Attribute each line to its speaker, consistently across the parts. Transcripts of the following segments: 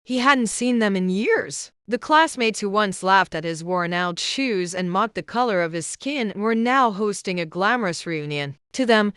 Speaker 1: He hadn't seen them in years. The classmates who once laughed at his worn-out shoes and mocked the color of his skin were now hosting a glamorous reunion. To them,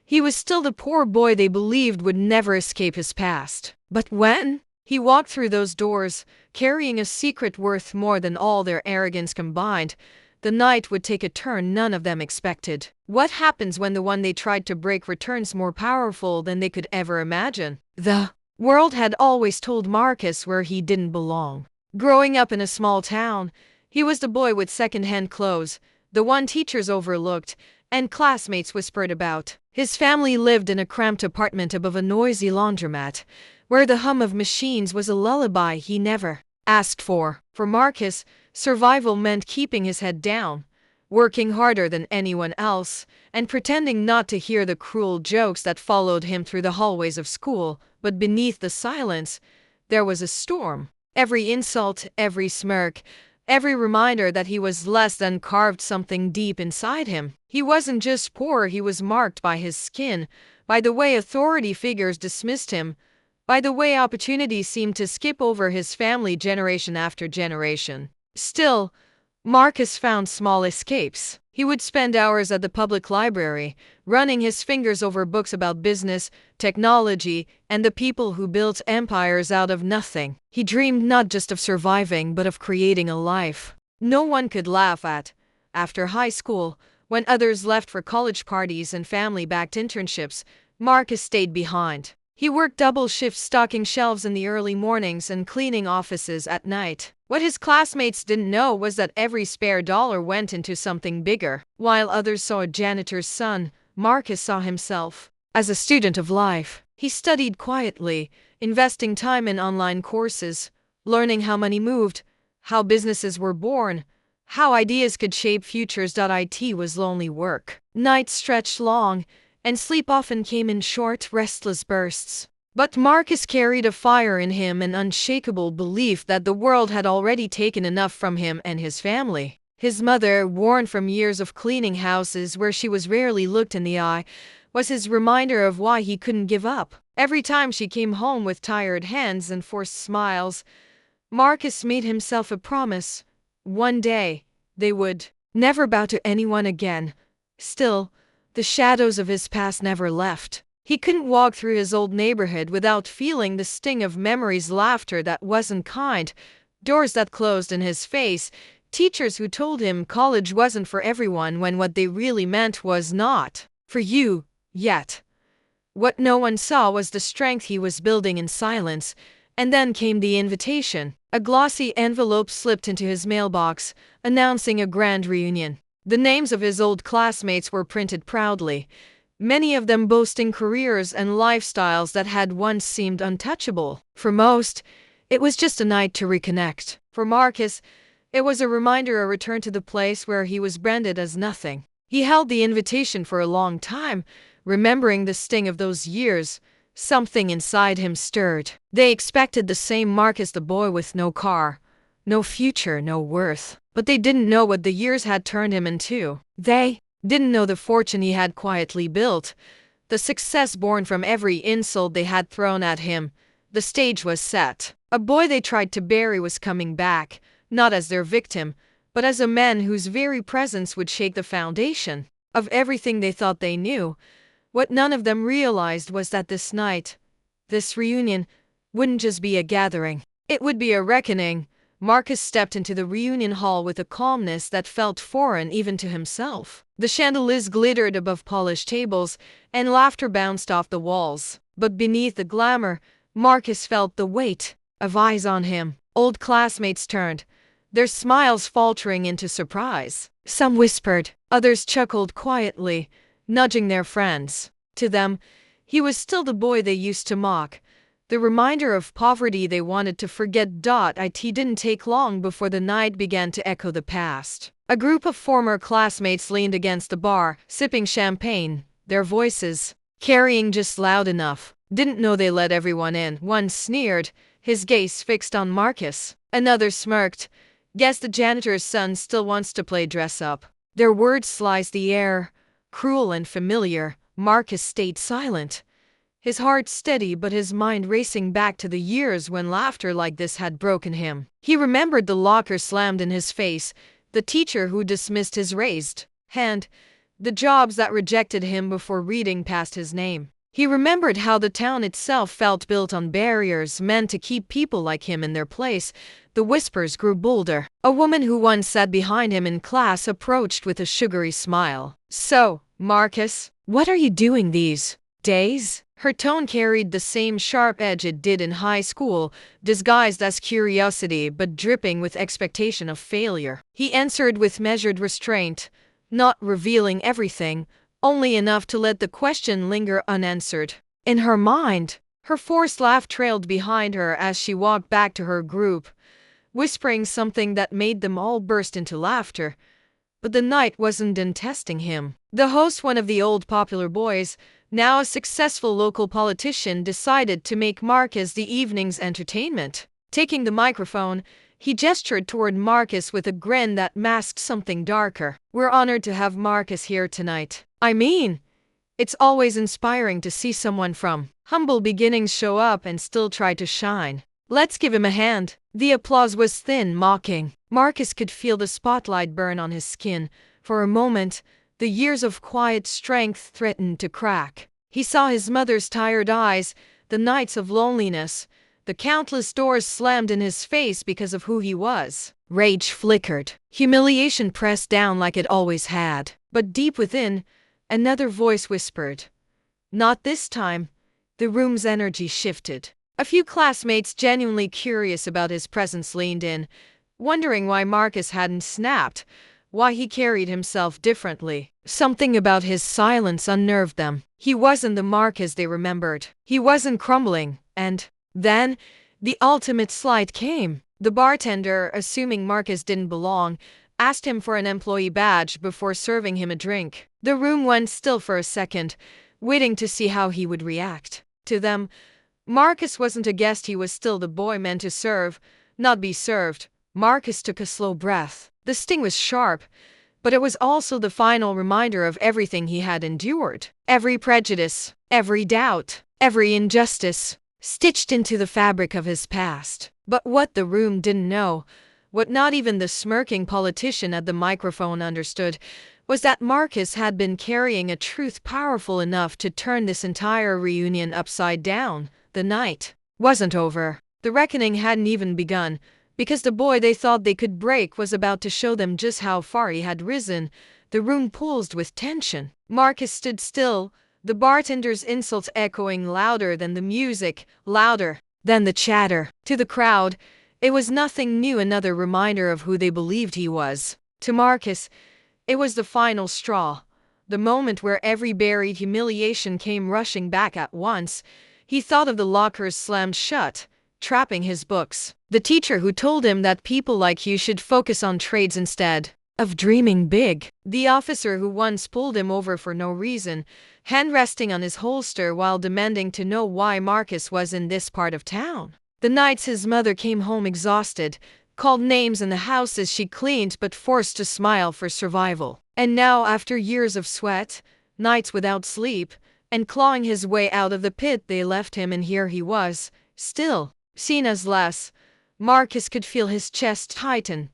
Speaker 1: he was still the poor boy they believed would never escape his past. But when he walked through those doors, carrying a secret worth more than all their arrogance combined, the night would take a turn none of them expected. What happens when the one they tried to break returns more powerful than they could ever imagine? The world had always told Marcus where he didn't belong. Growing up in a small town, he was the boy with second-hand clothes, the one teachers overlooked and classmates whispered about. His family lived in a cramped apartment above a noisy laundromat, where the hum of machines was a lullaby he never asked for. For Marcus, survival meant keeping his head down, working harder than anyone else, and pretending not to hear the cruel jokes that followed him through the hallways of school. But beneath the silence, there was a storm. Every insult, every smirk, every reminder that he was less than carved something deep inside him. He wasn't just poor, he was marked by his skin, by the way authority figures dismissed him, by the way opportunities seemed to skip over his family generation after generation. Still, Marcus found small escapes. He would spend hours at the public library, running his fingers over books about business, technology, and the people who built empires out of nothing. He dreamed not just of surviving, but of creating a life no one could laugh at. After high school, when others left for college parties and family-backed internships, Marcus stayed behind. He worked double shifts stocking shelves in the early mornings and cleaning offices at night. What his classmates didn't know was that every spare dollar went into something bigger. While others saw a janitor's son, Marcus saw himself as a student of life. He studied quietly, investing time in online courses, learning how money moved, how businesses were born, how ideas could shape futures. It was lonely work. Nights stretched long, and sleep often came in short, restless bursts. But Marcus carried a fire in him, an unshakable belief that the world had already taken enough from him and his family. His mother, worn from years of cleaning houses where she was rarely looked in the eye, was his reminder of why he couldn't give up. Every time she came home with tired hands and forced smiles, Marcus made himself a promise. One day, they would never bow to anyone again. Still, the shadows of his past never left. He couldn't walk through his old neighborhood without feeling the sting of memories, laughter that wasn't kind, doors that closed in his face, teachers who told him college wasn't for everyone when what they really meant was not for you yet. What no one saw was the strength he was building in silence. And then came the invitation. A glossy envelope slipped into his mailbox, announcing a grand reunion. The names of his old classmates were printed proudly, many of them boasting careers and lifestyles that had once seemed untouchable. For most, it was just a night to reconnect. For Marcus, it was a reminder, a return to the place where he was branded as nothing. He held the invitation for a long time, remembering the sting of those years. Something inside him stirred. They expected the same Marcus, the boy with no car, no future, no worth. But they didn't know what the years had turned him into. They didn't know the fortune he had quietly built, the success born from every insult they had thrown at him. The stage was set. A boy they tried to bury was coming back, not as their victim, but as a man whose very presence would shake the foundation of everything they thought they knew. What none of them realized was that this night, this reunion, wouldn't just be a gathering. It would be a reckoning. Marcus stepped into the reunion hall with a calmness that felt foreign even to himself. The chandeliers glittered above polished tables, and laughter bounced off the walls. But beneath the glamour, Marcus felt the weight of eyes on him. Old classmates turned, their smiles faltering into surprise. Some whispered, others chuckled quietly, nudging their friends. To them, he was still the boy they used to mock, the reminder of poverty they wanted to forget. It didn't take long before the night began to echo the past. A group of former classmates leaned against the bar, sipping champagne, their voices carrying just loud enough. Didn't know they let everyone in. One sneered, his gaze fixed on Marcus. Another smirked, guess the janitor's son still wants to play dress up. Their words sliced the air, cruel and familiar. Marcus stayed silent. his heart steady but his mind racing back to the years when laughter like this had broken him. He remembered the locker slammed in his face, the teacher who dismissed his raised hand, the jobs that rejected him before reading past his name. He remembered how the town itself felt built on barriers meant to keep people like him in their place. The whispers grew bolder. A woman who once sat behind him in class approached with a sugary smile. "So, Marcus, what are you doing these days?" Her tone carried the same sharp edge it did in high school, disguised as curiosity but dripping with expectation of failure. He answered with measured restraint, not revealing everything, only enough to let the question linger unanswered. In her mind, her forced laugh trailed behind her as she walked back to her group, whispering something that made them all burst into laughter. But the night wasn't done testing him. The host, one of the old popular boys, now a successful local politician, decided to make Marcus the evening's entertainment. Taking the microphone, he gestured toward Marcus with a grin that masked something darker. "We're honored to have Marcus here tonight. I mean, it's always inspiring to see someone from humble beginnings show up and still try to shine. Let's give him a hand." The applause was thin, mocking. Marcus could feel the spotlight burn on his skin. For a moment, the years of quiet strength threatened to crack. He saw his mother's tired eyes, the nights of loneliness, the countless doors slammed in his face because of who he was. Rage flickered. Humiliation pressed down like it always had. But deep within, another voice whispered, "Not this time." The room's energy shifted. A few classmates, genuinely curious about his presence, leaned in, wondering why Marcus hadn't snapped, why he carried himself differently. Something about his silence unnerved them. He wasn't the Marcus they remembered. He wasn't crumbling. And then, the ultimate slight came. The bartender, assuming Marcus didn't belong, asked him for an employee badge before serving him a drink. The room went still for a second, waiting to see how he would react. To them, Marcus wasn't a guest, he was still the boy meant to serve, not be served. Marcus took a slow breath. The sting was sharp, but it was also the final reminder of everything he had endured. Every prejudice, every doubt, every injustice, stitched into the fabric of his past. But what the room didn't know, what not even the smirking politician at the microphone understood, was that Marcus had been carrying a truth powerful enough to turn this entire reunion upside down. The night wasn't over. The reckoning hadn't even begun, because the boy they thought they could break was about to show them just how far he had risen. The room pulsed with tension. Marcus stood still, the bartender's insults echoing louder than the music, louder than the chatter. To the crowd, it was nothing new, another reminder of who they believed he was. To Marcus, it was the final straw, the moment where every buried humiliation came rushing back at once. He thought of the lockers slammed shut, trapping his books. The teacher who told him that people like you should focus on trades instead of dreaming big. The officer who once pulled him over for no reason, hand resting on his holster while demanding to know why Marcus was in this part of town. The nights his mother came home exhausted, called names in the houses she cleaned but forced to smile for survival. And now, after years of sweat, nights without sleep, and clawing his way out of the pit they left him, and here he was, still seen as less. Marcus could feel his chest tighten,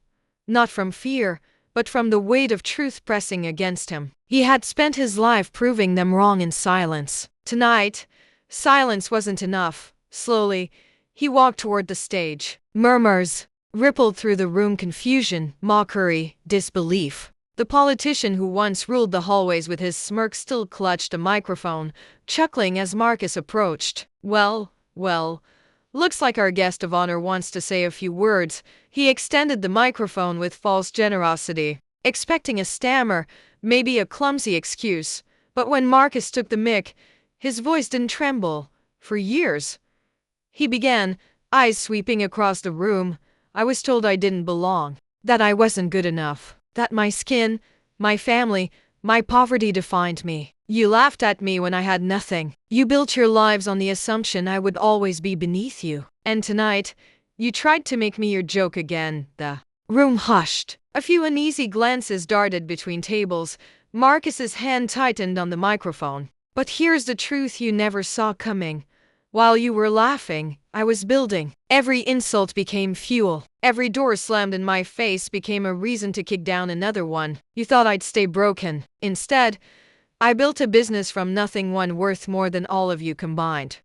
Speaker 1: not from fear, but from the weight of truth pressing against him. He had spent his life proving them wrong in silence. Tonight, silence wasn't enough. Slowly, he walked toward the stage. Murmurs rippled through the room, confusion, mockery, disbelief. The politician who once ruled the hallways with his smirk still clutched a microphone, chuckling as Marcus approached. Well, looks like our guest of honor wants to say a few words." He extended the microphone with false generosity, expecting a stammer, maybe a clumsy excuse. But when Marcus took the mic, his voice didn't tremble. "For years," he began, eyes sweeping across the room, "I was told I didn't belong, that I wasn't good enough, that my skin, my family, my poverty defined me. You laughed at me when I had nothing. You built your lives on the assumption I would always be beneath you. And tonight, you tried to make me your joke again." The room hushed. A few uneasy glances darted between tables. Marcus's hand tightened on the microphone. But here's the truth you never saw coming. While you were laughing, I was building. Every insult became fuel. Every door slammed in my face became a reason to kick down another one. You thought I'd stay broken. Instead, I built a business from nothing, one worth more than all of you combined.